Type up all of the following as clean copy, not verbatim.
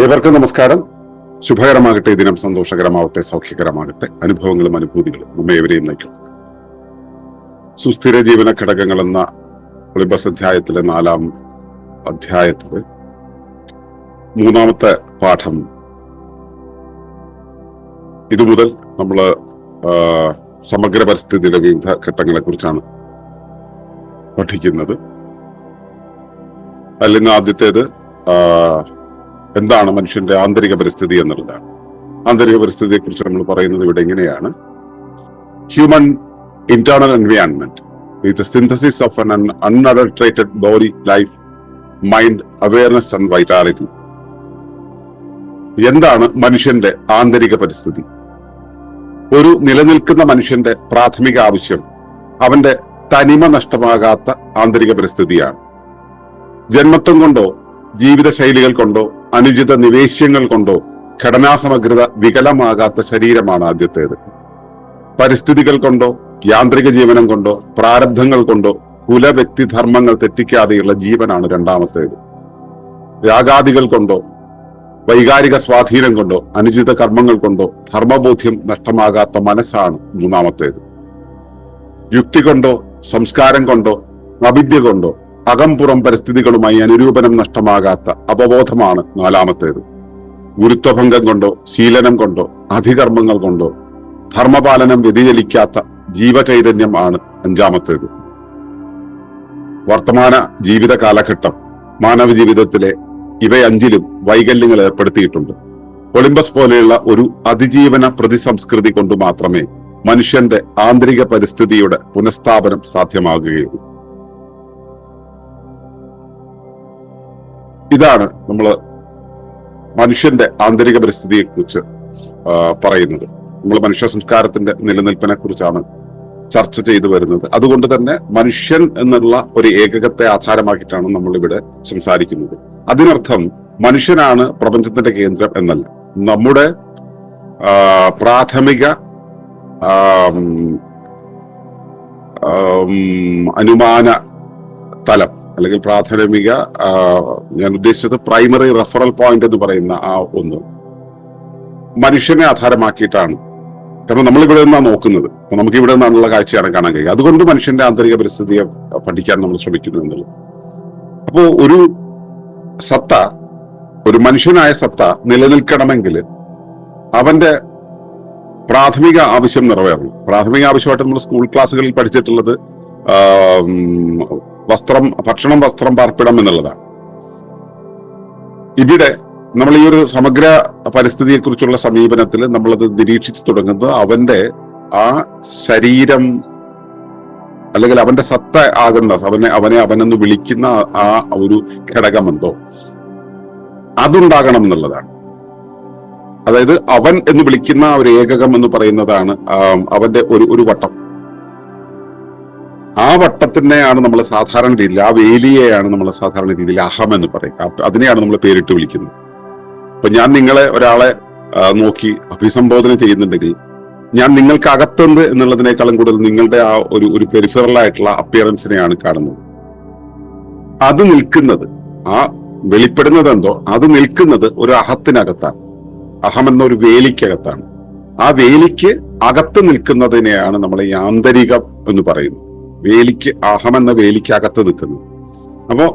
ഏവർക്കും നമസ്കാരം. ശുഭകരമാകട്ടെ, ദിനം സന്തോഷകരമാവട്ടെ, സൗഖ്യകരമാകട്ടെ. അനുഭവങ്ങളും അനുഭൂതികളും നമ്മെ ഏവരെയും നയിക്കും. സുസ്ഥിര ജീവന ഘടകങ്ങൾ എന്ന ഒളിമ്പസ് അധ്യായത്തിലെ 4-ാം അധ്യായത്തില് 3-ാമത്തെ പാഠം. ഇതുമുതൽ നമ്മൾ സമഗ്ര പരിസ്ഥിതിയുടെ വിവിധ ഘട്ടങ്ങളെ കുറിച്ചാണ് പഠിക്കുന്നത്. അല്ലെങ്കിൽ ആദ്യത്തേത് എന്താണ് മനുഷ്യന്റെ ആന്തരിക പരിസ്ഥിതി എന്നുള്ളതാണ്. ആന്തരിക പരിസ്ഥിതിയെ കുറിച്ച് നമ്മൾ പറയുന്നത് ഇവിടെ എങ്ങനെയാണ്: human internal environment is A synthesis of an unadulterated body, life, mind, awareness and vitality. എന്താണ് മനുഷ്യന്റെ ആന്തരിക പരിസ്ഥിതി? ഒരു നിലനിൽക്കുന്ന മനുഷ്യന്റെ പ്രാഥമിക ആവശ്യം അവന്റെ തനിമ നഷ്ടമാകാത്ത ആന്തരിക പരിസ്ഥിതിയാണ്. ജന്മത്വം കൊണ്ടോ ജീവിതശൈലികൾ കൊണ്ടോ അനുചിത നിവേശ്യങ്ങൾ കൊണ്ടോ ഘടനാസമഗ്രത വികലമാകാത്ത ശരീരമാണ് ആദ്യത്തേത്. പരിസ്ഥിതികൾ കൊണ്ടോ യാന്ത്രിക ജീവനം കൊണ്ടോ പ്രാരബ്ധങ്ങൾ കൊണ്ടോ കുലവ്യക്തിധർമ്മങ്ങൾ തെറ്റിക്കാതെയുള്ള ജീവനാണ് രണ്ടാമത്തേത്. രാഗാദികൾ കൊണ്ടോ വൈകാരിക സ്വാധീനം കൊണ്ടോ അനുചിത കർമ്മങ്ങൾ കൊണ്ടോ ധർമ്മബോധ്യം നഷ്ടമാകാത്ത മനസ്സാണ് മൂന്നാമത്തേത്. യുക്തി കൊണ്ടോ സംസ്കാരം കൊണ്ടോ അവിദ്യ കൊണ്ടോ അകംപുറം പരിസ്ഥിതികളുമായി അനുരൂപനം നഷ്ടമാകാത്ത അവബോധമാണ് നാലാമത്തേത്. ഗുരുത്വഭംഗം കൊണ്ടോ ശീലനം കൊണ്ടോ അധികർമ്മങ്ങൾ കൊണ്ടോ ധർമ്മപാലനം വ്യതിചലിക്കാത്ത ജീവചൈതന്യം ആണ് അഞ്ചാമത്തേത്. വർത്തമാന ജീവിത കാലഘട്ടം മാനവ ജീവിതത്തിലെ ഇവയഞ്ചിലും വൈകല്യങ്ങൾ ഏർപ്പെടുത്തിയിട്ടുണ്ട്. ഒളിമ്പസ് പോലെയുള്ള ഒരു അതിജീവന പ്രതിസംസ്കൃതി കൊണ്ട് മാത്രമേ മനുഷ്യന്റെ ആന്തരിക പരിസ്ഥിതിയുടെ പുനഃസ്ഥാപനം സാധ്യമാകുകയുള്ളൂ. ഇതാണ് നമ്മൾ മനുഷ്യന്റെ ആന്തരിക പരിസ്ഥിതിയെ കുറിച്ച് പറയുന്നത്. നമ്മൾ മനുഷ്യ സംസ്കാരത്തിന്റെ നിലനിൽപ്പിനെ കുറിച്ചാണ് ചർച്ച ചെയ്തു വരുന്നത്. അതുകൊണ്ട് തന്നെ മനുഷ്യൻ എന്നുള്ള ഒരു ഏകകത്തെ ആധാരമാക്കിയിട്ടാണ് നമ്മൾ ഇവിടെ സംസാരിക്കുന്നത്. അതിനർത്ഥം മനുഷ്യനാണ് പ്രപഞ്ചത്തിന്റെ കേന്ദ്രം എന്നല്ല. നമ്മുടെ പ്രാഥമിക അനുമാന തലം അല്ലെങ്കിൽ പ്രാഥമിക, ഞാൻ ഉദ്ദേശിച്ചത് പ്രൈമറി റെഫറൽ പോയിന്റ് എന്ന് പറയുന്ന ആ ഒന്ന് മനുഷ്യനെ ആധാരമാക്കിയിട്ടാണ്. കാരണം നമ്മളിവിടെ നിന്നാണ് നോക്കുന്നത്, അപ്പൊ നമുക്ക് ഇവിടെ നിന്നുള്ള കാഴ്ചയാണ് കാണാൻ കഴിയുക. അതുകൊണ്ട് മനുഷ്യന്റെ ആന്തരിക പരിസ്ഥിതിയെ പഠിക്കാൻ നമ്മൾ ശ്രമിക്കുന്നു എന്നുള്ളത്. അപ്പോ ഒരു സത്ത, ഒരു മനുഷ്യനായ സത്ത നിലനിൽക്കണമെങ്കിൽ അവന്റെ പ്രാഥമിക ആവശ്യം നിറവേറണം. പ്രാഥമിക ആവശ്യമായിട്ട് നമ്മൾ സ്കൂൾ ക്ലാസ്സുകളിൽ പഠിച്ചിട്ടുള്ളത് വസ്ത്രം, ഭക്ഷണം, വസ്ത്രം, പാർപ്പിടം എന്നുള്ളതാണ്. ഇവിടെ നമ്മൾ ഈ ഒരു സമഗ്ര പരിസ്ഥിതിയെ കുറിച്ചുള്ള സമീപനത്തിൽ നമ്മളത് നിരീക്ഷിച്ചു തുടങ്ങുന്നത് അവന്റെ ആ ശരീരം അല്ലെങ്കിൽ അവന്റെ സത്ത ആകുന്ന അവനെന്ന് വിളിക്കുന്ന ആ ഒരു ഘടകമെന്തോ അതുണ്ടാകണം എന്നുള്ളതാണ്. അതായത് അവൻ എന്ന് വിളിക്കുന്ന ഒരു ഏകകം എന്ന് പറയുന്നതാണ് അവന്റെ ഒരു വട്ടം. ആ വട്ടത്തിനെയാണ് നമ്മൾ സാധാരണ രീതിയിൽ, ആ വേലിയെയാണ് നമ്മൾ സാധാരണ രീതിയിൽ അഹം എന്ന് പറയും. അതിനെയാണ് നമ്മൾ പേരിട്ട് വിളിക്കുന്നത്. അപ്പൊ ഞാൻ ഒരാളെ നോക്കി അഭിസംബോധന ചെയ്യുന്നുണ്ടെങ്കിൽ ഞാൻ നിങ്ങൾക്ക് അകത്തുണ്ട് എന്നുള്ളതിനേക്കാളും കൂടുതൽ നിങ്ങളുടെ ആ ഒരു പെരിഫറൽ ആയിട്ടുള്ള അപ്പിയറൻസിനെയാണ് കാണുന്നത്. അത് നിൽക്കുന്നത്, ആ വെളിപ്പെടുന്നത് എന്തോ അത് നിൽക്കുന്നത് ഒരു അഹത്തിനകത്താണ്. അഹം എന്ന ഒരു വേലിക്കകത്താണ്. ആ വേലിക്ക് അകത്ത് നിൽക്കുന്നതിനെയാണ് നമ്മൾ ഈ ആന്തരികം എന്ന് പറയുന്നത്. വേലിക്ക്, അഹം എന്ന വേലിക്ക് അകത്ത് നിൽക്കുന്നു. അപ്പോ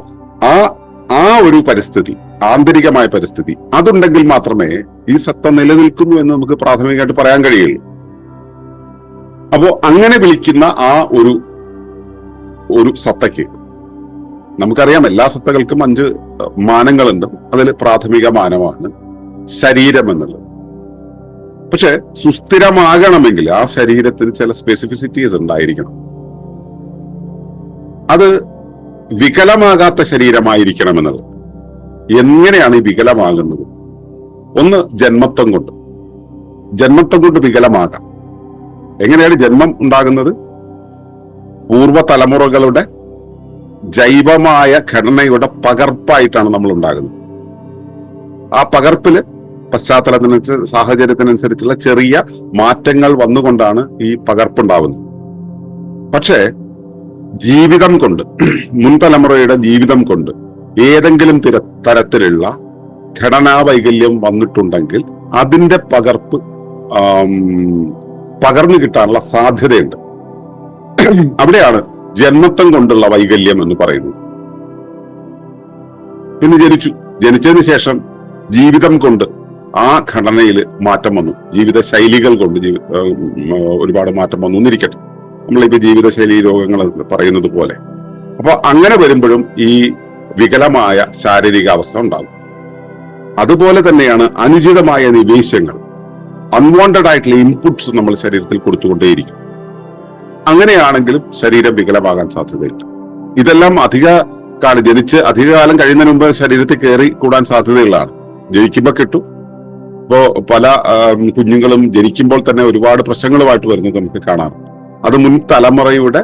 ആ ഒരു പരിസ്ഥിതി, ആന്തരികമായ പരിസ്ഥിതി അതുണ്ടെങ്കിൽ മാത്രമേ ഈ സത്ത നിലനിൽക്കുന്നു എന്ന് നമുക്ക് പ്രാഥമികമായിട്ട് പറയാൻ കഴിയുള്ളൂ. അപ്പോ അങ്ങനെ വിളിക്കുന്ന ആ ഒരു സത്തയ്ക്ക്, നമുക്കറിയാം എല്ലാ സത്തകൾക്കും 5 മാനങ്ങളുണ്ട്. അതിൽ പ്രാഥമിക മാനമാണ് ശരീരം എന്നുള്ളത്. പക്ഷെ സുസ്ഥിരമാകണമെങ്കിൽ ആ ശരീരത്തിന് ചില സ്പെസിഫിസിറ്റീസ് ഉണ്ടായിരിക്കണം. അത് വികലമാകാത്ത ശരീരമായിരിക്കണം എന്നുള്ളത്. എങ്ങനെയാണ് ഈ വികലമാകുന്നത്? ഒന്ന്, ജന്മത്വം കൊണ്ട് വികലമാകാം. എങ്ങനെയാണ് ജന്മം ഉണ്ടാകുന്നത്? പൂർവ്വ തലമുറകളുടെ ജൈവമായ ഘടനയുടെ പകർപ്പായിട്ടാണ് നമ്മൾ ഉണ്ടാകുന്നത്. ആ പകർപ്പില് പശ്ചാത്തലത്തിനനുസരിച്ച്, സാഹചര്യത്തിനനുസരിച്ചുള്ള ചെറിയ മാറ്റങ്ങൾ വന്നുകൊണ്ടാണ് ഈ പകർപ്പുണ്ടാവുന്നത്. പക്ഷേ ജീവിതം കൊണ്ട്, മുൻതലമുറയുടെ ജീവിതം കൊണ്ട് ഏതെങ്കിലും തരത്തിലുള്ള ഘടനാ വൈകല്യം വന്നിട്ടുണ്ടെങ്കിൽ അതിന്റെ പകർപ്പ് പകർന്നു കിട്ടാനുള്ള സാധ്യതയുണ്ട്. അവിടെയാണ് ജന്മത്വം കൊണ്ടുള്ള വൈകല്യം എന്ന് പറയുന്നത്. പിന്നെ ജനിച്ചതിന് ശേഷം ജീവിതം കൊണ്ട് ആ ഘടനയിൽ മാറ്റം വന്നു, ജീവിത ശൈലികൾ കൊണ്ട് ഒരുപാട് മാറ്റം വന്നു എന്നിരിക്കട്ടെ, നമ്മളിപ്പോ ജീവിതശൈലി രോഗങ്ങൾ പറയുന്നത് പോലെ. അപ്പൊ അങ്ങനെ വരുമ്പോഴും ഈ വികലമായ ശാരീരികാവസ്ഥ ഉണ്ടാകും. അതുപോലെ തന്നെയാണ് അനുചിതമായ നിവേശങ്ങൾ, അൺവാണ്ടഡ് ആയിട്ടുള്ള ഇൻപുട്സ് നമ്മൾ ശരീരത്തിൽ കൊടുത്തുകൊണ്ടേയിരിക്കും. അങ്ങനെയാണെങ്കിലും ശരീരം വികലമാകാൻ സാധ്യതയുണ്ട്. ഇതെല്ലാം അധികകാലം കഴിയുന്നതിന് മുമ്പ് ശരീരത്തിൽ കയറി കൂടാൻ സാധ്യതയുള്ളതാണ്. ജനിക്കുമ്പോൾ കിട്ടും. ഇപ്പോ പല കുഞ്ഞുങ്ങളും ജനിക്കുമ്പോൾ തന്നെ ഒരുപാട് പ്രശ്നങ്ങളുമായിട്ട് വരുന്നത് നമുക്ക് കാണാം. അത് മുൻ തലമുറയുടെ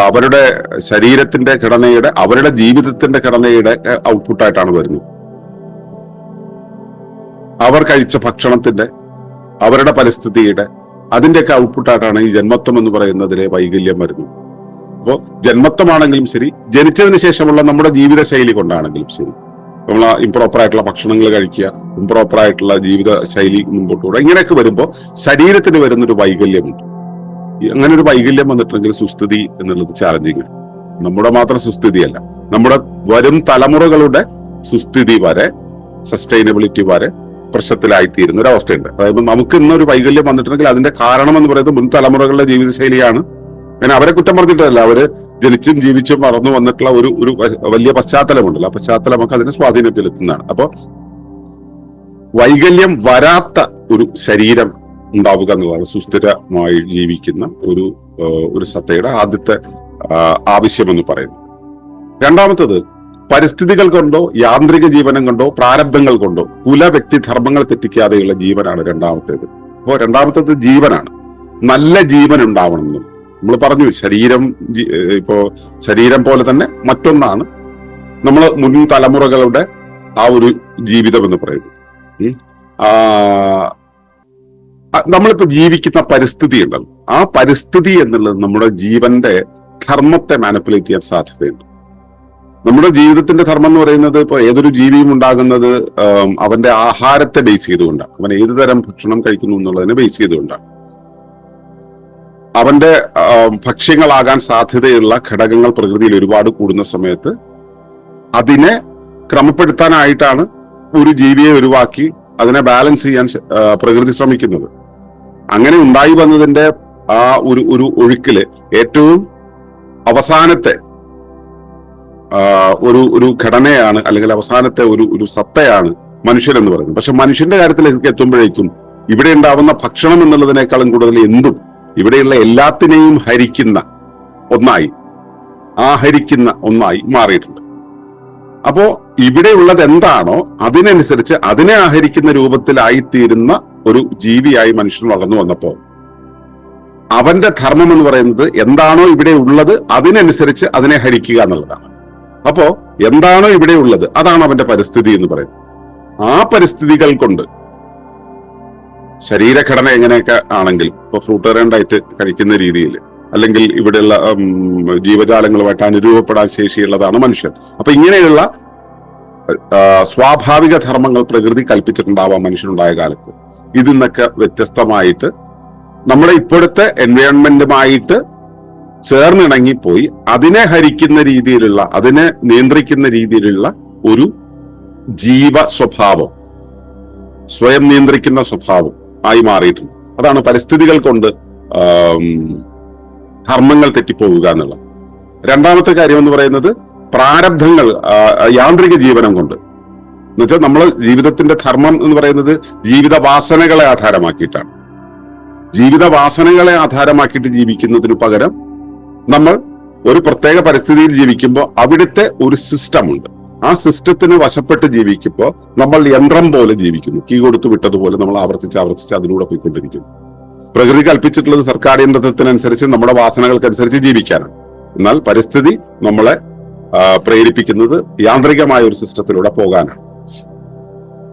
അവരുടെ ശരീരത്തിന്റെ ഘടനയുടെ, അവരുടെ ജീവിതത്തിന്റെ ഘടനയുടെ ഔട്ട്പുട്ടായിട്ടാണ് വരുന്നത്. അവർ കഴിച്ച ഭക്ഷണത്തിന്റെ, അവരുടെ പരിസ്ഥിതിയുടെ, അതിന്റെയൊക്കെ ഔട്ട്പുട്ടായിട്ടാണ് ഈ ജന്മത്വം എന്ന് പറയുന്നതിലെ വൈകല്യം വരുന്നത്. അപ്പോൾ ജന്മത്വമാണെങ്കിലും ശരി, ജനിച്ചതിന് ശേഷമുള്ള നമ്മുടെ ജീവിതശൈലി കൊണ്ടാണെങ്കിലും ശരി, നമ്മൾ ഇംപ്രോപ്പർ ആയിട്ടുള്ള ഭക്ഷണങ്ങൾ കഴിക്കുക, ഇംപ്രോപ്പർ ആയിട്ടുള്ള ജീവിത ശൈലി മുമ്പോട്ട് പോകുക, ഇങ്ങനെയൊക്കെ വരുമ്പോൾ ശരീരത്തിന് വരുന്നൊരു വൈകല്യമുണ്ട്. അങ്ങനെ ഒരു വൈകല്യം വന്നിട്ടുണ്ടെങ്കിൽ സുസ്ഥിതി എന്നുള്ളത് ചാലഞ്ചിങ്. നമ്മുടെ മാത്രം സുസ്ഥിതിയല്ല, നമ്മുടെ വരും തലമുറകളുടെ സുസ്ഥിതി വരെ, സസ്റ്റൈനബിലിറ്റി വരെ പ്രശ്നത്തിലായിത്തീരുന്ന ഒരു അവസ്ഥയുണ്ട്. അതായത് നമുക്ക് ഇന്നൊരു വൈകല്യം വന്നിട്ടുണ്ടെങ്കിൽ അതിന്റെ കാരണം എന്ന് പറയുന്നത് മുൻ തലമുറകളുടെ ജീവിതശൈലിയാണ്. ഞാൻ അവരെ കുറ്റം പറഞ്ഞിട്ടല്ല, അവര് ജനിച്ചും ജീവിച്ചും വളർന്നു വന്നിട്ടുള്ള ഒരു വലിയ പശ്ചാത്തലമുണ്ടല്ലോ, ആ പശ്ചാത്തലമൊക്കെ അതിന് സ്വാധീനത്തിലെത്തുന്നതാണ്. അപ്പൊ വൈകല്യം വരാത്ത ഒരു ശരീരം ഉണ്ടാവുക എന്നുള്ളതാണ് സുസ്ഥിരമായി ജീവിക്കുന്ന ഒരു സത്തയുടെ ആദ്യത്തെ ആവശ്യമെന്ന് പറയുന്നത്. രണ്ടാമത്തത് പരിസ്ഥിതികൾ കൊണ്ടോ യാന്ത്രിക ജീവനം കൊണ്ടോ പ്രാരബ്ധങ്ങൾ കൊണ്ടോ കുല വ്യക്തി ധർമ്മങ്ങൾ തെറ്റിക്കാതെയുള്ള ജീവനാണ് രണ്ടാമത്തേത്. അപ്പോൾ രണ്ടാമത്തേത് ജീവനാണ്. നല്ല ജീവൻ ഉണ്ടാവണം എന്നുള്ളത് നമ്മൾ പറഞ്ഞു. ശരീരം പോലെ തന്നെ മറ്റൊന്നാണ് നമ്മൾ മുൻ തലമുറകളുടെ ആ ഒരു ജീവിതം എന്ന് പറയുന്നത്. നമ്മളിപ്പോ ജീവിക്കുന്ന പരിസ്ഥിതി ഉണ്ടല്ലോ, ആ പരിസ്ഥിതി എന്നുള്ളത് നമ്മുടെ ജീവന്റെ ധർമ്മത്തെ മാനിപ്പുലേറ്റ് ചെയ്യാൻ സാധ്യതയുണ്ട്. നമ്മുടെ ജീവിതത്തിന്റെ ധർമ്മം എന്ന് പറയുന്നത് ഇപ്പൊ ഏതൊരു ജീവിയും ഉണ്ടാകുന്നത് അവന്റെ ആഹാരത്തെ ബേസ് ചെയ്തുകൊണ്ടാണ്, അവൻ ഏത് തരം ഭക്ഷണം കഴിക്കുന്നു എന്നുള്ളതിനെ ബേസ് ചെയ്തുകൊണ്ടാണ്. അവന്റെ ഭക്ഷ്യങ്ങളാകാൻ സാധ്യതയുള്ള ഘടകങ്ങൾ പ്രകൃതിയിൽ ഒരുപാട് കൂടുന്ന സമയത്ത് അതിനെ ക്രമപ്പെടുത്താനായിട്ടാണ് ഒരു ജീവിയെ ഒഴിവാക്കി അതിനെ ബാലൻസ് ചെയ്യാൻ പ്രകൃതി ശ്രമിക്കുന്നത്. അങ്ങനെ ഉണ്ടായി വന്നതിന്റെ ആ ഒരു ഒഴുക്കില് ഏറ്റവും അവസാനത്തെ ഒരു ഘടനയാണ്, അല്ലെങ്കിൽ അവസാനത്തെ ഒരു സത്തയാണ് മനുഷ്യൻ എന്ന് പറയുന്നത്. പക്ഷെ മനുഷ്യന്റെ കാര്യത്തിലേക്ക് എത്തുമ്പോഴേക്കും ഇവിടെ ഉണ്ടാവുന്ന ഭക്ഷണം എന്നുള്ളതിനേക്കാളും കൂടുതൽ എന്തും ഇവിടെയുള്ള എല്ലാത്തിനെയും ഹരിക്കുന്ന ഒന്നായി മാറിയിട്ടുണ്ട്. അപ്പോ ഇവിടെയുള്ളത് എന്താണോ അതിനനുസരിച്ച് അതിനെ ആഹരിക്കുന്ന രൂപത്തിലായിത്തീരുന്ന ഒരു ജീവിയായി മനുഷ്യൻ വളർന്നു വന്നപ്പോ അവന്റെ ധർമ്മം എന്ന് പറയുന്നത് എന്താണോ ഇവിടെ ഉള്ളത് അതിനനുസരിച്ച് അതിനെ ഹരിക്കുക എന്നുള്ളതാണ്. അപ്പോ എന്താണോ ഇവിടെ ഉള്ളത് അതാണ് അവന്റെ പരിസ്ഥിതി എന്ന് പറയുന്നത്. ആ പരിസ്ഥിതികൾ കൊണ്ട് ശരീരഘടന എങ്ങനെയൊക്കെ ആണെങ്കിലും, ഇപ്പൊ ഫ്രൂട്ടേറിയൻ ഡയറ്റ് കഴിക്കുന്ന രീതിയിൽ, അല്ലെങ്കിൽ ഇവിടെയുള്ള ജീവജാലങ്ങളുമായിട്ട് അനുരൂപപ്പെടാൻ ശേഷിയുള്ളതാണ് മനുഷ്യൻ. അപ്പൊ ഇങ്ങനെയുള്ള സ്വാഭാവിക ധർമ്മങ്ങൾ പ്രകൃതി കൽപ്പിച്ചിട്ടുണ്ടാവാം മനുഷ്യനുണ്ടായ കാലത്ത്. ഇതിൽ നിന്നൊക്കെ വ്യത്യസ്തമായിട്ട് നമ്മുടെ ഇപ്പോഴത്തെ എൻവയോൺമെന്റുമായിട്ട് ചേർന്നിണങ്ങിപ്പോയി അതിനെ ഹരിക്കുന്ന രീതിയിലുള്ള, അതിനെ നിയന്ത്രിക്കുന്ന രീതിയിലുള്ള ഒരു ജീവ സ്വഭാവം, സ്വയം നിയന്ത്രിക്കുന്ന സ്വഭാവം ആയി മാറിയിട്ടുണ്ട്. അതാണ് പരിസ്ഥിതികൾ കൊണ്ട് ധർമ്മങ്ങൾ തെറ്റിപ്പോവുക എന്നുള്ളത്. രണ്ടാമത്തെ കാര്യം എന്ന് പറയുന്നത് പ്രാരബ്ധങ്ങൾ, യാന്ത്രിക ജീവനം കൊണ്ട്. എന്നുവെച്ചാൽ നമ്മൾ ജീവിതത്തിന്റെ ധർമ്മം എന്ന് പറയുന്നത് ജീവിത വാസനകളെ ആധാരമാക്കിയിട്ടാണ്. ജീവിത വാസനകളെ ആധാരമാക്കിയിട്ട് ജീവിക്കുന്നതിന് പകരം നമ്മൾ ഒരു പ്രത്യേക പരിസ്ഥിതിയിൽ ജീവിക്കുമ്പോൾ അവിടുത്തെ ഒരു സിസ്റ്റം ഉണ്ട്. ആ സിസ്റ്റത്തിന് വശപ്പെട്ട് ജീവിക്കുമ്പോൾ നമ്മൾ യന്ത്രം പോലെ ജീവിക്കുന്നു. കീ കൊടുത്തു വിട്ടതുപോലെ നമ്മൾ ആവർത്തിച്ച് അതിലൂടെ പോയിക്കൊണ്ടിരിക്കുന്നു. പ്രകൃതി കൽപ്പിച്ചിട്ടുള്ളത് സർക്കാരിയന്ത്രത്തിനനുസരിച്ച് നമ്മുടെ വാസനകൾക്കനുസരിച്ച് ജീവിക്കാനാണ്. എന്നാൽ പരിസ്ഥിതി നമ്മളെ പ്രേരിപ്പിക്കുന്നത് യാന്ത്രികമായ ഒരു സിസ്റ്റത്തിലൂടെ പോകാനാണ്.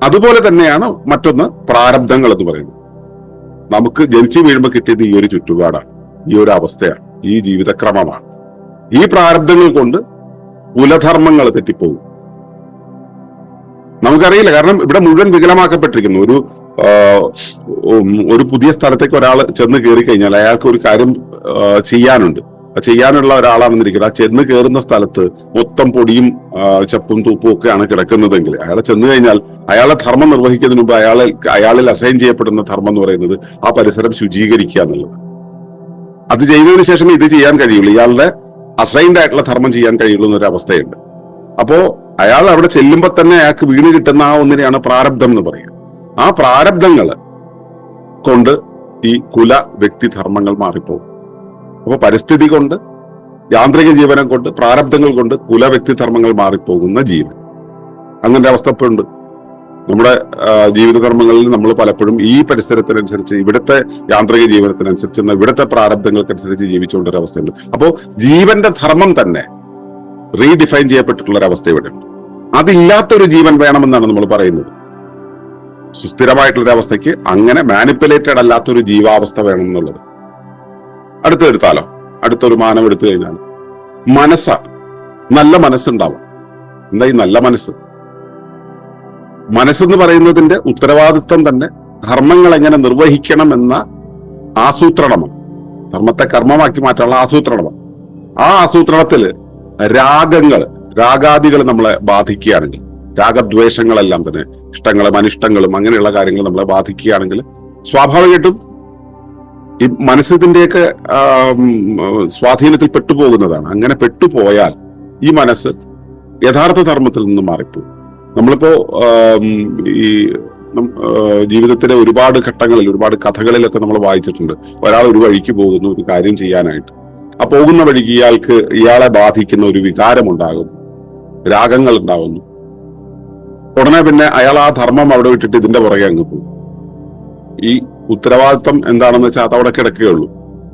അതുപോലെ തന്നെയാണ് മറ്റൊന്ന് പ്രാരബ്ധങ്ങൾ എന്ന് പറയുന്നത്. നമുക്ക് ജനിച്ചു വീഴുമ്പോൾ കിട്ടിയത് ഈ ഒരു ചുറ്റുപാടാണ്, ഈ ഒരു അവസ്ഥയാണ്, ഈ ജീവിതക്രമമാണ്. ഈ പ്രാരബ്ധങ്ങൾ കൊണ്ട് കുലധർമ്മങ്ങൾ തെറ്റിപ്പോകും. നമുക്കറിയില്ല. കാരണം ഇവിടെ മുഴുവൻ വികലമാക്കപ്പെട്ടിരിക്കുന്നു. ഒരു പുതിയ സ്ഥലത്തേക്ക് ഒരാൾ ചെന്ന് കയറി കഴിഞ്ഞാൽ അയാൾക്ക് ഒരു കാര്യം ചെയ്യാനുണ്ട്. ചെയ്യാനുള്ള ഒരാളാണെന്നിരിക്കുന്നത് ആ ചെന്ന് കയറുന്ന സ്ഥലത്ത് മൊത്തം പൊടിയും ചപ്പും തൂപ്പും ഒക്കെയാണ് കിടക്കുന്നതെങ്കിൽ അയാളെ ചെന്ന് കഴിഞ്ഞാൽ അയാളെ ധർമ്മം നിർവഹിക്കുന്നതിന് മുമ്പ് അയാളിൽ അസൈൻ ചെയ്യപ്പെടുന്ന ധർമ്മം എന്ന് പറയുന്നത് ആ പരിസരം ശുചീകരിക്കുക എന്നുള്ളത്. അത് ചെയ്തതിനു ശേഷം ഇത് ചെയ്യാൻ കഴിയുള്ളൂ. ഇയാളുടെ അസൈൻഡ് ആയിട്ടുള്ള ധർമ്മം ചെയ്യാൻ കഴിയുള്ളൂ എന്നൊരു അവസ്ഥയുണ്ട്. അപ്പോ അയാൾ അവിടെ ചെല്ലുമ്പോൾ തന്നെ അയാൾക്ക് വീണ് കിട്ടുന്ന ആ ഒന്നിനെയാണ് പ്രാരബ്ധം എന്ന് പറയുക. ആ പ്രാരബ്ധങ്ങള് കൊണ്ട് ഈ കുല വ്യക്തിധർമ്മങ്ങൾ മാറിപ്പോകും. അപ്പൊ പരിസ്ഥിതി കൊണ്ട്, യാന്ത്രിക ജീവനം കൊണ്ട്, പ്രാരബ്ധങ്ങൾ കൊണ്ട് കുല വ്യക്തിധർമ്മങ്ങൾ മാറിപ്പോകുന്ന ജീവൻ. അങ്ങനെ അവസ്ഥ ഇപ്പൊ ഉണ്ട്. നമ്മുടെ ജീവിതകർമ്മങ്ങളിൽ നമ്മൾ പലപ്പോഴും ഈ പരിസരത്തിനനുസരിച്ച്, ഇവിടുത്തെ യാന്ത്രിക ജീവനത്തിനനുസരിച്ച്, ഇവിടുത്തെ പ്രാരബ്ധങ്ങൾക്കനുസരിച്ച് ജീവിച്ചുകൊണ്ടൊരവസ്ഥയുണ്ട്. അപ്പോ ജീവന്റെ ധർമ്മം തന്നെ റീഡിഫൈൻ ചെയ്യപ്പെട്ടിട്ടുള്ള ഒരു അവസ്ഥ ഇവിടെ ഉണ്ട്. അതില്ലാത്തൊരു ജീവൻ വേണമെന്നാണ് നമ്മൾ പറയുന്നത്. സുസ്ഥിരമായിട്ടുള്ള അവസ്ഥയ്ക്ക് അങ്ങനെ മാനിപ്പുലേറ്റഡ് അല്ലാത്തൊരു ജീവാവസ്ഥ വേണം എന്നുള്ളത്. അടുത്തെടുത്താലോ, അടുത്തൊരു മാനം എടുത്തു കഴിഞ്ഞാൽ മനസ്സാണ്. നല്ല മനസ്സുണ്ടാവും. എന്താ ഈ നല്ല മനസ്സ്? മനസ്സെന്ന് പറയുന്നതിന്റെ ഉത്തരവാദിത്വം തന്നെ ധർമ്മങ്ങൾ എങ്ങനെ നിർവഹിക്കണം എന്ന ആസൂത്രണമാണ്. ധർമ്മത്തെ കർമ്മമാക്കി മാറ്റാനുള്ള ആസൂത്രണമാണ്. ആ ആസൂത്രണത്തില് രാഗാദികൾ നമ്മളെ ബാധിക്കുകയാണെങ്കിൽ, രാഗദ്വേഷങ്ങളെല്ലാം തന്നെ, ഇഷ്ടങ്ങളും അനിഷ്ടങ്ങളും അങ്ങനെയുള്ള കാര്യങ്ങൾ നമ്മളെ ബാധിക്കുകയാണെങ്കിൽ സ്വാഭാവികമായിട്ടും ഈ മനസ്സിന്റെയൊക്കെ സ്വാധീനത്തിൽ പെട്ടുപോകുന്നതാണ്. അങ്ങനെ പെട്ടുപോയാൽ ഈ മനസ്സ് യഥാർത്ഥ ധർമ്മത്തിൽ നിന്ന് മാറിപ്പോകും. നമ്മളിപ്പോ ഈ ജീവിതത്തിലെ ഒരുപാട് ഘട്ടങ്ങളിൽ, ഒരുപാട് കഥകളിലൊക്കെ നമ്മൾ വായിച്ചിട്ടുണ്ട്. ഒരാൾ ഒരു വഴിക്ക് പോകുന്നു ഒരു കാര്യം ചെയ്യാനായിട്ട്. ആ പോകുന്ന വഴിക്ക് ഇയാളെ ബാധിക്കുന്ന ഒരു വികാരം ഉണ്ടാകും, രാഗങ്ങൾ ഉണ്ടാകുന്നു. ഉടനെ പിന്നെ അയാൾ ആ ധർമ്മം അവിടെ വിട്ടിട്ട് ഇതിന്റെ പുറകെ അങ്ങ് പോകും. ഈ ഉത്തരവാദിത്വം എന്താണെന്ന് വെച്ചാൽ അത് അവിടെ കിടക്കുകയുള്ളൂ.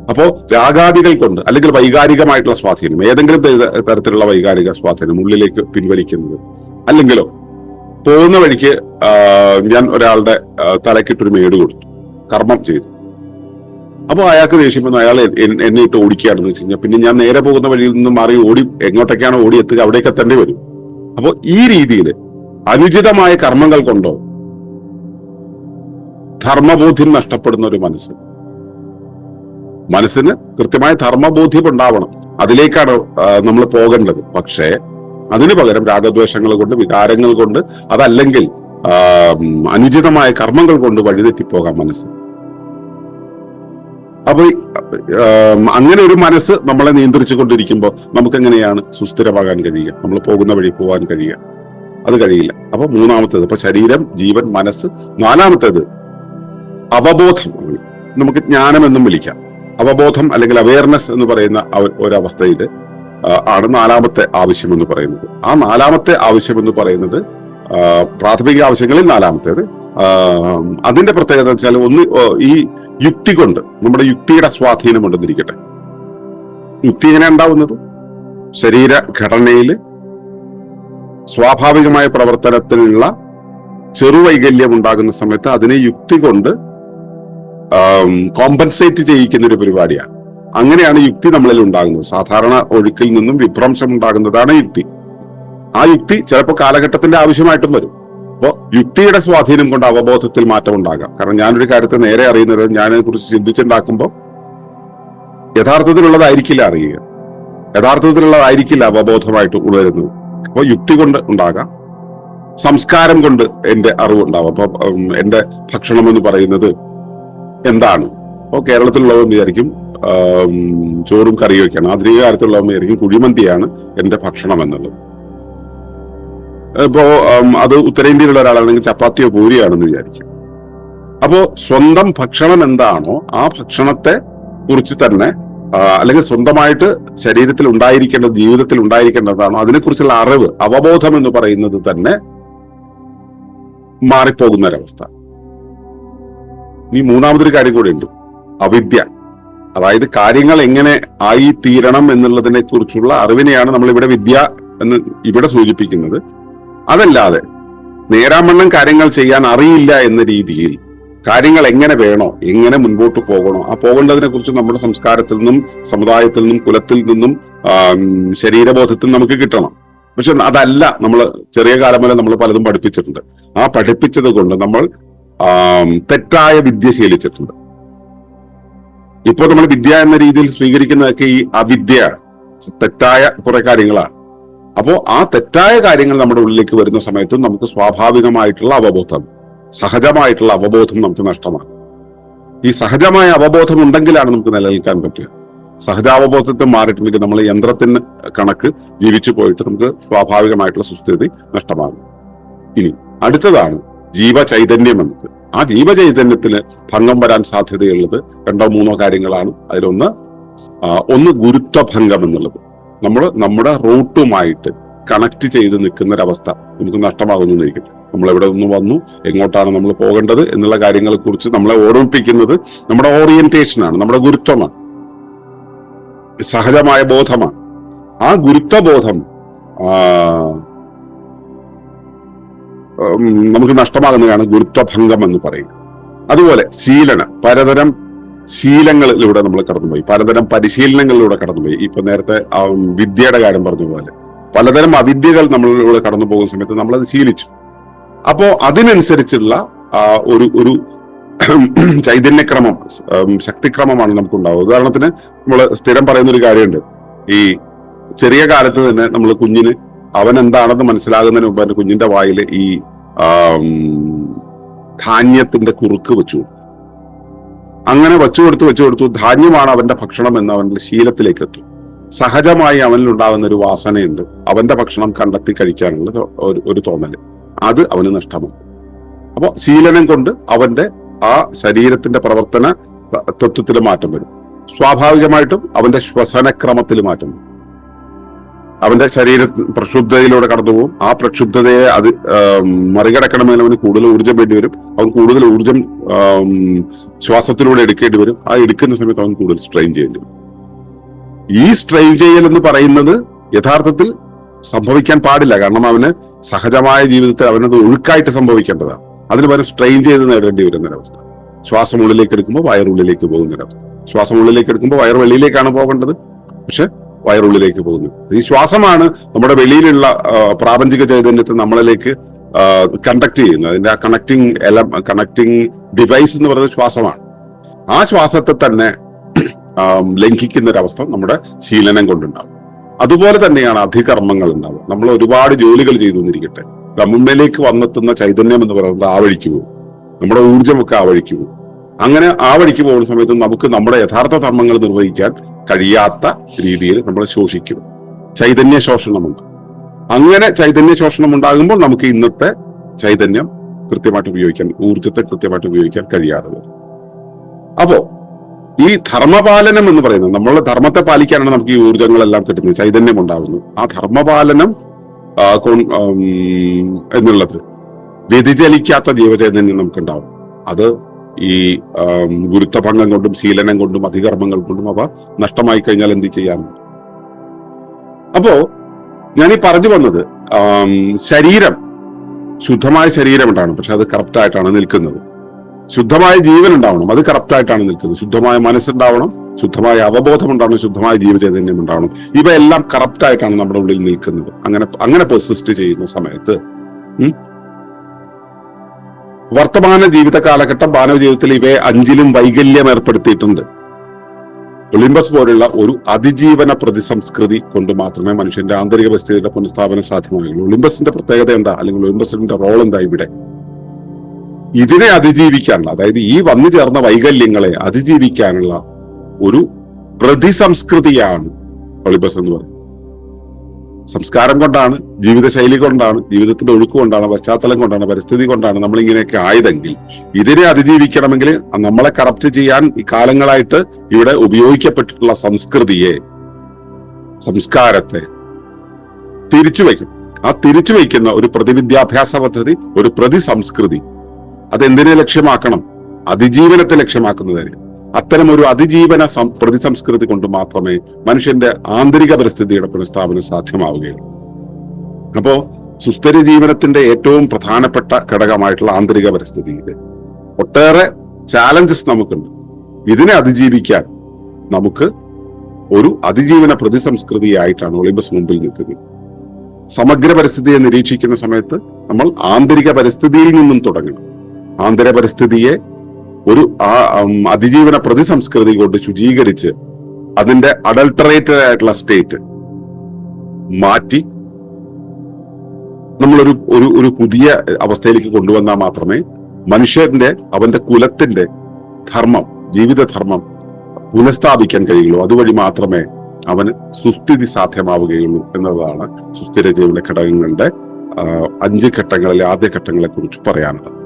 അപ്പോ രാഗാദികൾ കൊണ്ട്, അല്ലെങ്കിൽ വൈകാരികമായിട്ടുള്ള സ്വാധീനം, ഏതെങ്കിലും തരത്തിലുള്ള വൈകാരിക സ്വാധീനം ഉള്ളിലേക്ക് പിൻവലിക്കുന്നത്, അല്ലെങ്കിലോ പോകുന്ന വഴിക്ക് ഞാൻ ഒരാളുടെ തലക്കിട്ടൊരു മേട് കൊടുത്തു, കർമ്മം ചെയ്തു. അപ്പൊ അയാൾക്ക് ദേഷ്യം വന്നു, അയാൾ എന്നെ ഇട്ട് ഓടിക്കുകയാണെന്ന് വെച്ച് കഴിഞ്ഞാൽ പിന്നെ ഞാൻ നേരെ പോകുന്ന വഴിയിൽ നിന്ന് മാറി എങ്ങോട്ടൊക്കെയാണ് ഓടിയെത്തുക അവിടേക്ക് എത്തേണ്ടി വരും. അപ്പോൾ ഈ രീതിയിൽ അനുചിതമായ കർമ്മങ്ങൾ കൊണ്ടോ ധർമ്മബോധ്യം നഷ്ടപ്പെടുന്ന ഒരു മനസ്സിന് കൃത്യമായ ധർമ്മബോധ്യം ഉണ്ടാവണം. അതിലേക്കാണ് നമ്മൾ പോകേണ്ടത്. പക്ഷേ അതിനു പകരം രാഗദ്വേഷങ്ങൾ കൊണ്ട്, വികാരങ്ങൾ കൊണ്ട്, അതല്ലെങ്കിൽ അനുചിതമായ കർമ്മങ്ങൾ കൊണ്ട് വഴിതെറ്റിപ്പോകാം മനസ്സ്. അപ്പൊ അങ്ങനെ ഒരു മനസ്സ് നമ്മളെ നിയന്ത്രിച്ചു കൊണ്ടിരിക്കുമ്പോൾ നമുക്ക് എങ്ങനെയാണ് സുസ്ഥിരമാകാൻ കഴിയുക? നമ്മൾ പോകുന്ന വഴി പോകാൻ കഴിയുക? അത് കഴിയില്ല. അപ്പൊ മൂന്നാമത്തേത്, ഇപ്പൊ ശരീരം, ജീവൻ, മനസ്സ്. നാലാമത്തേത് അവബോധം. നമുക്ക് ജ്ഞാനം എന്നും വിളിക്കാം. അവബോധം അല്ലെങ്കിൽ അവയർനെസ് എന്ന് പറയുന്ന ഒരവസ്ഥയിൽ ആണ് നാലാമത്തെ ആവശ്യം എന്ന് പറയുന്നത്. ആ നാലാമത്തെ ആവശ്യം എന്ന് പറയുന്നത് പ്രാഥമിക ആവശ്യങ്ങളിൽ നാലാമത്തേത്. അതിന്റെ പ്രത്യേകത വെച്ചാൽ ഈ യുക്തി കൊണ്ട്, നമ്മുടെ യുക്തിയുടെ സ്വാധീനം കൊണ്ടെന്നിരിക്കട്ടെ. യുക്തി എങ്ങനെ ഉണ്ടാവുന്നത്? ശരീരഘടനയിൽ സ്വാഭാവികമായ പ്രവർത്തനത്തിനുള്ള ചെറുവൈകല്യം ഉണ്ടാകുന്ന സമയത്ത് അതിനെ യുക്തി കൊണ്ട് കോമ്പൻസേറ്റ് ചെയ്യിക്കുന്ന ഒരു പരിപാടിയാണ്. അങ്ങനെയാണ് യുക്തി നമ്മളിൽ ഉണ്ടാകുന്നത്. സാധാരണ ഒഴുക്കിൽ നിന്നും വിഭ്രംശം ഉണ്ടാകുന്നതാണ് യുക്തി. ആ യുക്തി ചിലപ്പോൾ കാലഘട്ടത്തിന്റെ ആവശ്യമായിട്ടും വരും. അപ്പോൾ യുക്തിയുടെ സ്വാധീനം കൊണ്ട് അവബോധത്തിൽ മാറ്റം ഉണ്ടാകാം. കാരണം ഞാനൊരു കാര്യത്തെ നേരെ അറിയുന്നത് ഞാനതിനെ കുറിച്ച് ചിന്തിച്ചുണ്ടാക്കുമ്പോൾ യഥാർത്ഥത്തിലുള്ളതായിരിക്കില്ല അറിയുക, യഥാർത്ഥത്തിലുള്ളതായിരിക്കില്ല അവബോധമായിട്ട് ഉണരുന്നത്. അപ്പോൾ യുക്തി കൊണ്ട് ഉണ്ടാകാം, സംസ്കാരം കൊണ്ട് എന്റെ അറിവുണ്ടാവും. അപ്പൊ എന്റെ ഭക്ഷണം എന്ന് പറയുന്നത് എന്താണ്? അപ്പോൾ കേരളത്തിലുള്ളവർ വിചാരിക്കും ചോറും കറിയൊക്കെയാണ്. ആധുനിക കാലത്തുള്ളവർ വിചാരിക്കും കുഴിമന്തിയാണ് എന്റെ ഭക്ഷണം എന്നുള്ളത്. ഇപ്പോ അത് ഉത്തരേന്ത്യയിലുള്ള ഒരാളാണെങ്കിൽ ചപ്പാത്തിയോ പൂരിയാണെന്ന് വിചാരിക്കും. അപ്പോ സ്വന്തം ഭക്ഷണം എന്താണോ ആ ഭക്ഷണത്തെ കുറിച്ച് തന്നെ, അല്ലെങ്കിൽ സ്വന്തമായിട്ട് ശരീരത്തിൽ ഉണ്ടായിരിക്കേണ്ടത്, ജീവിതത്തിൽ ഉണ്ടായിരിക്കേണ്ടതാണോ അതിനെക്കുറിച്ചുള്ള അറിവ്, അവബോധം എന്ന് പറയുന്നത് തന്നെ മാറിപ്പോകുന്ന ഒരവസ്ഥ. ഇനി മൂന്നാമതൊരു കാര്യം കൂടെ ഉണ്ട്, അവിദ്യ. അതായത് കാര്യങ്ങൾ എങ്ങനെ ആയി തീരണം എന്നുള്ളതിനെ കുറിച്ചുള്ള അറിവിനെയാണ് നമ്മൾ ഇവിടെ വിദ്യ എന്ന് ഇവിടെ സൂചിപ്പിക്കുന്നത്. അതല്ലാതെ നേരാമണ്ണം കാര്യങ്ങൾ ചെയ്യാൻ അറിയില്ല എന്ന രീതിയിൽ കാര്യങ്ങൾ എങ്ങനെ വേണോ, എങ്ങനെ മുൻപോട്ട് പോകണോ, ആ പോകേണ്ടതിനെ കുറിച്ച് നമ്മുടെ സംസ്കാരത്തിൽ നിന്നും, സമുദായത്തിൽ നിന്നും, കുലത്തിൽ നിന്നും, ശരീരബോധത്തിൽ നമുക്ക് കിട്ടണം. പക്ഷെ അതല്ല നമ്മൾ ചെറിയ കാലം മുതലേ നമ്മൾ പലതും പഠിപ്പിച്ചിട്ടുണ്ട്. ആ പഠിപ്പിച്ചത് കൊണ്ട് നമ്മൾ തെറ്റായ വിദ്യ ശീലിച്ചിട്ടുണ്ട്. ഇപ്പോൾ നമ്മൾ വിദ്യ എന്ന രീതിയിൽ സ്വീകരിക്കുന്നതൊക്കെ ഈ അവിദ്യയാണ്, തെറ്റായ കുറെ കാര്യങ്ങളാണ്. അപ്പോ ആ തെറ്റായ കാര്യങ്ങൾ നമ്മുടെ ഉള്ളിലേക്ക് വരുന്ന സമയത്തും നമുക്ക് സ്വാഭാവികമായിട്ടുള്ള അവബോധം, സഹജമായിട്ടുള്ള അവബോധം നമുക്ക് നഷ്ടമാണ്. ഈ സഹജമായ അവബോധം ഉണ്ടെങ്കിലാണ് നമുക്ക് നിലനിൽക്കാൻ പറ്റുക. സഹജാവബോധത്തെ മാറിയിട്ടുണ്ടെങ്കിൽ നമ്മൾ യന്ത്രത്തിന് കണക്ക് ജീവിച്ചു പോയിട്ട് നമുക്ക് സ്വാഭാവികമായിട്ടുള്ള സുസ്ഥിതി നഷ്ടമാകും. ഇനി അടുത്തതാണ് ജീവചൈതന്യം എന്നത്. ആ ജീവചൈതന്യത്തിന് ഭംഗം വരാൻ സാധ്യതയുള്ളത് 2-3 കാര്യങ്ങളാണ്. ഒന്ന് ഗുരുത്വഭംഗം എന്നുള്ളത്. നമ്മൾ നമ്മുടെ റൂട്ടുമായിട്ട് കണക്ട് ചെയ്ത് നിൽക്കുന്ന ഒരവസ്ഥ നമുക്ക് നഷ്ടമാകുന്നതായിരിക്കും. നമ്മൾ എവിടെ നിന്ന് വന്നു, എങ്ങോട്ടാണ് നമ്മൾ പോകേണ്ടത് എന്നുള്ള കാര്യങ്ങളെ കുറിച്ച് നമ്മളെ ഓർമ്മിപ്പിക്കുന്നത് നമ്മുടെ ഓറിയന്റേഷനാണ്, നമ്മുടെ ഗുരുത്വമാണ്, സഹജമായ ബോധമാണ്. ആ ഗുരുത്വബോധം നമുക്ക് നഷ്ടമാകുന്നതാണ് ഗുരുത്വഭംഗം എന്ന് പറയുന്നത്. അതുപോലെ പലതരം ശീലങ്ങളിലൂടെ നമ്മൾ കടന്നുപോയി, പലതരം പരിശീലനങ്ങളിലൂടെ കടന്നുപോയി. ഇപ്പൊ നേരത്തെ വിദ്യയുടെ കാര്യം പറഞ്ഞ പോലെ പലതരം അവിദ്യകൾ നമ്മളിലൂടെ കടന്നു പോകുന്ന സമയത്ത് നമ്മളത് ശീലിച്ചു. അപ്പോ അതിനനുസരിച്ചുള്ള ഒരു ചൈതന്യക്രമം, ശക്തിക്രമമാണ് നമുക്കുണ്ടാവുക. ഉദാഹരണത്തിന് നമ്മൾ സ്ഥിരം പറയുന്ന ഒരു കാര്യമുണ്ട്. ഈ ചെറിയ കാലത്ത് തന്നെ നമ്മൾ കുഞ്ഞിന് അവൻ എന്താണെന്ന് മനസ്സിലാകുന്നതിന് മുമ്പ് തന്നെ കുഞ്ഞിന്റെ വായിൽ ഈ ധാന്യത്തിന്റെ കുറുക്ക് വെച്ചു. അങ്ങനെ വെച്ചു കൊടുത്തു ധാന്യമാണ് അവന്റെ ഭക്ഷണം എന്ന് അവന്റെ ശീലത്തിലേക്ക് എത്തും. സഹജമായി അവനിൽ ഉണ്ടാകുന്ന ഒരു വാസനയുണ്ട്, അവന്റെ ഭക്ഷണം കണ്ടെത്തി കഴിക്കാനുള്ള ഒരു തോന്നല്, അത് അവന് നഷ്ടമാണ്. അപ്പൊ ശീലനം കൊണ്ട് അവന്റെ ആ ശരീരത്തിന്റെ പ്രവർത്തന തത്വത്തിൽ മാറ്റം വരും. സ്വാഭാവികമായിട്ടും അവന്റെ ശ്വസനക്രമത്തിൽ മാറ്റം വരും. അവന്റെ ശരീര പ്രക്ഷുബ്ധതയിലൂടെ കടന്നുപോകും. ആ പ്രക്ഷുബ്ധതയെ അത് മറികടക്കണമെങ്കിൽ അവന് കൂടുതൽ ഊർജ്ജം വേണ്ടി വരും. അവൻ കൂടുതൽ ഊർജ്ജം ശ്വാസത്തിലൂടെ എടുക്കേണ്ടി വരും. ആ എടുക്കുന്ന സമയത്ത് അവൻ കൂടുതൽ സ്ട്രെയിൻ ചെയ്യേണ്ടി വരും. ഈ സ്ട്രെയിൻ ചെയ്യൽ എന്ന് പറയുന്നത് യഥാർത്ഥത്തിൽ സംഭവിക്കാൻ പാടില്ല. കാരണം അവന് സഹജമായ ജീവിതത്തിൽ അവനത് ഒഴുക്കായിട്ട് സംഭവിക്കേണ്ടതാണ്. അതിന് പകരം സ്ട്രെയിൻ ചെയ്ത് നേടേണ്ടി വരുന്നൊരവസ്ഥ. ശ്വാസം ഉള്ളിലേക്ക് എടുക്കുമ്പോൾ വയറുള്ളിലേക്ക് പോകുന്നൊരവസ്ഥ. ശ്വാസം ഉള്ളിലേക്ക് എടുക്കുമ്പോൾ വയർ വെളിയിലേക്കാണ് പോകേണ്ടത്, പക്ഷെ വയറുള്ളിലേക്ക് പോകുന്നു. ഈ ശ്വാസമാണ് നമ്മുടെ വെളിയിലുള്ള പ്രാപഞ്ചിക ചൈതന്യത്തെ നമ്മളിലേക്ക് കണ്ടക്ട് ചെയ്യുന്നത്. അതിന്റെ ആ കണക്ടിങ് ഡിവൈസ് എന്ന് പറയുന്നത് ശ്വാസമാണ്. ആ ശ്വാസത്തെ തന്നെ ലംഘിക്കുന്ന ഒരവസ്ഥ നമ്മുടെ ശീലനം കൊണ്ടുണ്ടാവും. അതുപോലെ തന്നെയാണ് അധികർമ്മങ്ങൾ ഉണ്ടാവുക. നമ്മൾ ഒരുപാട് ജോലികൾ ചെയ്തു എന്നിരിക്കട്ടെ, മുന്നിലേക്ക് വന്നെത്തുന്ന ചൈതന്യം എന്ന് പറയുന്നത് ആ വഴിക്ക് പോകും. നമ്മുടെ ഊർജ്ജമൊക്കെ ആ വഴിക്ക് പോകും. അങ്ങനെ ആ വഴിക്ക് പോകുന്ന സമയത്ത് നമുക്ക് നമ്മുടെ യഥാർത്ഥ ധർമ്മങ്ങൾ നിർവഹിക്കാൻ കഴിയാത്ത രീതിയിൽ നമ്മൾ ശോഷിക്കും. ചൈതന്യ ശോഷണമുണ്ട്. അങ്ങനെ ചൈതന്യ ശോഷണം ഉണ്ടാകുമ്പോൾ നമുക്ക് ഇന്നത്തെ ചൈതന്യം കൃത്യമായിട്ട് ഉപയോഗിക്കാൻ, ഊർജ്ജത്തെ കൃത്യമായിട്ട് ഉപയോഗിക്കാൻ കഴിയാതെ വരും. അപ്പോ ഈ ധർമ്മപാലനം എന്ന് പറയുന്നത്, നമ്മളുടെ ധർമ്മത്തെ പാലിക്കാനാണ് നമുക്ക് ഈ ഊർജ്ജങ്ങളെല്ലാം കിട്ടുന്നത്, ചൈതന്യം ഉണ്ടാകുന്നു. ആ ധർമ്മപാലനം എന്നുള്ളത് വ്യതിചലിക്കാത്ത ജീവചൈതന്യം നമുക്കുണ്ടാവും. അത് ഈ ഗുരുത്വഭംഗം കൊണ്ടും ശീലനം കൊണ്ടും അധികർമ്മങ്ങൾ കൊണ്ടും അവ നഷ്ടമായി കഴിഞ്ഞാൽ എന്ത് ചെയ്യാം? അപ്പോ ഞാൻ ഈ പറഞ്ഞു വന്നത്, ശരീരം, ശുദ്ധമായ ശരീരം ഉണ്ടാവണം, പക്ഷെ അത് കറക്റ്റ് ആയിട്ടാണ് നിൽക്കുന്നത്. ശുദ്ധമായ ജീവൻ ഉണ്ടാവണം, അത് കറക്റ്റ് ആയിട്ടാണ് നിൽക്കുന്നത്. ശുദ്ധമായ മനസ്സുണ്ടാവണം, ശുദ്ധമായ അവബോധം ഉണ്ടാവണം, ശുദ്ധമായ ജീവചൈതന്യം ഉണ്ടാവണം. ഇവയെല്ലാം കറക്റ്റ് ആയിട്ടാണ് നമ്മുടെ ഉള്ളിൽ നിൽക്കുന്നത്. അങ്ങനെ പെർസിസ്റ്റ് ചെയ്യുന്ന സമയത്ത് വർത്തമാന ജീവിത കാലഘട്ടം മാനവ ജീവിതത്തിൽ ഇവയെ 5ലും വൈകല്യം ഏർപ്പെടുത്തിയിട്ടുണ്ട്. ഒളിമ്പസ് പോലുള്ള ഒരു അതിജീവന പ്രതിസംസ്കൃതി കൊണ്ട് മാത്രമേ മനുഷ്യന്റെ ആന്തരിക പരിസ്ഥിതിയുടെ പുനഃസ്ഥാപനം സാധ്യമാകുള്ളൂ. ഒളിമ്പസിന്റെ പ്രത്യേകത എന്താ, അല്ലെങ്കിൽ ഒളിമ്പസിന്റെ റോൾ എന്താ ഇവിടെ? ഇതിനെ അതിജീവിക്കാനുള്ള, അതായത് ഈ വന്നു ചേർന്ന വൈകല്യങ്ങളെ അതിജീവിക്കാനുള്ള ഒരു പ്രതിസംസ്കൃതിയാണ് ഒളിമ്പസ് എന്ന് പറയുന്നത്. സംസ്കാരം കൊണ്ടാണ്, ജീവിതശൈലി കൊണ്ടാണ്, ജീവിതത്തിന്റെ ഒഴുക്ക് കൊണ്ടാണ്, പശ്ചാത്തലം കൊണ്ടാണ്, പരിസ്ഥിതി കൊണ്ടാണ് നമ്മൾ ഇങ്ങനെയൊക്കെ ആയതെങ്കിൽ ഇതിനെ അതിജീവിക്കണമെങ്കിൽ നമ്മളെ കറപ്റ്റ് ചെയ്യാൻ ഈ കാലങ്ങളായിട്ട് ഇവിടെ ഉപയോഗിക്കപ്പെട്ടിട്ടുള്ള സംസ്കൃതിയെ, സംസ്കാരത്തെ തിരിച്ചുവയ്ക്കും. ആ തിരിച്ചുവയ്ക്കുന്ന ഒരു പ്രതിവിദ്യാഭ്യാസ പദ്ധതി, ഒരു പ്രതിസംസ്കൃതി, അതെന്തിനെ ലക്ഷ്യമാക്കണം? അതിജീവനത്തെ ലക്ഷ്യമാക്കുന്നതായിരിക്കും. അത്തരം ഒരു അതിജീവന പ്രതിസംസ്കൃതി കൊണ്ട് മാത്രമേ മനുഷ്യന്റെ ആന്തരിക പരിസ്ഥിതിയുടെ പുനഃസ്ഥാപനം സാധ്യമാവുകയുള്ളൂ. അപ്പോ സുസ്ഥിര ജീവനത്തിന്റെ ഏറ്റവും പ്രധാനപ്പെട്ട ഘടകമായിട്ടുള്ള ആന്തരിക പരിസ്ഥിതിയിൽ ഒട്ടേറെ ചാലഞ്ചസ് നമുക്കുണ്ട്. ഇതിനെ അതിജീവിക്കാൻ നമുക്ക് ഒരു അതിജീവന പ്രതിസംസ്കൃതിയായിട്ടാണ് ഒളിമ്പസ് മുമ്പിൽ നിൽക്കുന്നത്. സമഗ്ര പരിസ്ഥിതിയെ നിരീക്ഷിക്കുന്ന സമയത്ത് നമ്മൾ ആന്തരിക പരിസ്ഥിതിയിൽ നിന്നും തുടങ്ങണം. ആന്തരിക പരിസ്ഥിതിയെ ഒരു അതിജീവന പ്രതിസംസ്കൃതി കൊണ്ട് ശുചീകരിച്ച് അതിന്റെ അഡൾട്ടറേറ്റഡ് ആയിട്ടുള്ള സ്റ്റേറ്റ് മാറ്റി നമ്മളൊരു ഒരു പുതിയ അവസ്ഥയിലേക്ക് കൊണ്ടുവന്നാൽ മാത്രമേ മനുഷ്യന്റെ അവന്റെ കുലത്തിന്റെ ധർമ്മം, ജീവിതധർമ്മം പുനഃസ്ഥാപിക്കാൻ കഴിയുള്ളൂ. അതുവഴി മാത്രമേ അവന് സുസ്ഥിതി സാധ്യമാവുകയുള്ളൂ എന്നതാണ് സുസ്ഥിര ജീവിത ഘടകങ്ങളുടെ 5 ഘട്ടങ്ങളിലെ ആദ്യ ഘട്ടങ്ങളെ കുറിച്ച് പറയാനുള്ളത്.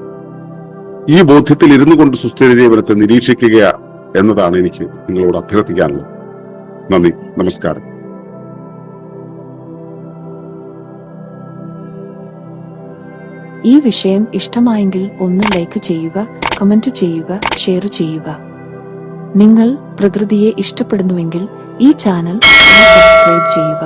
ഈ ബോധ്യത്തിൽ ഇരുന്നു കൊണ്ട് സുസ്ഥിര ജീവിതത്തെ നിരീക്ഷിക്കുക എന്നതാണ് എനിക്ക് നിങ്ങളോട് അഭ്യർത്ഥിക്കാനുള്ളത്. നന്ദി, നമസ്കാരം. ഈ വിഷയം ഇഷ്ടമായെങ്കിൽ ഒന്ന് ലൈക്ക് ചെയ്യുക, കമന്റ് ചെയ്യുക, ഷെയർ ചെയ്യുക. നിങ്ങൾ പ്രകൃതിയെ ഇഷ്ടപ്പെടുന്നുവെങ്കിൽ ഈ ചാനൽ സബ്സ്ക്രൈബ് ചെയ്യുക.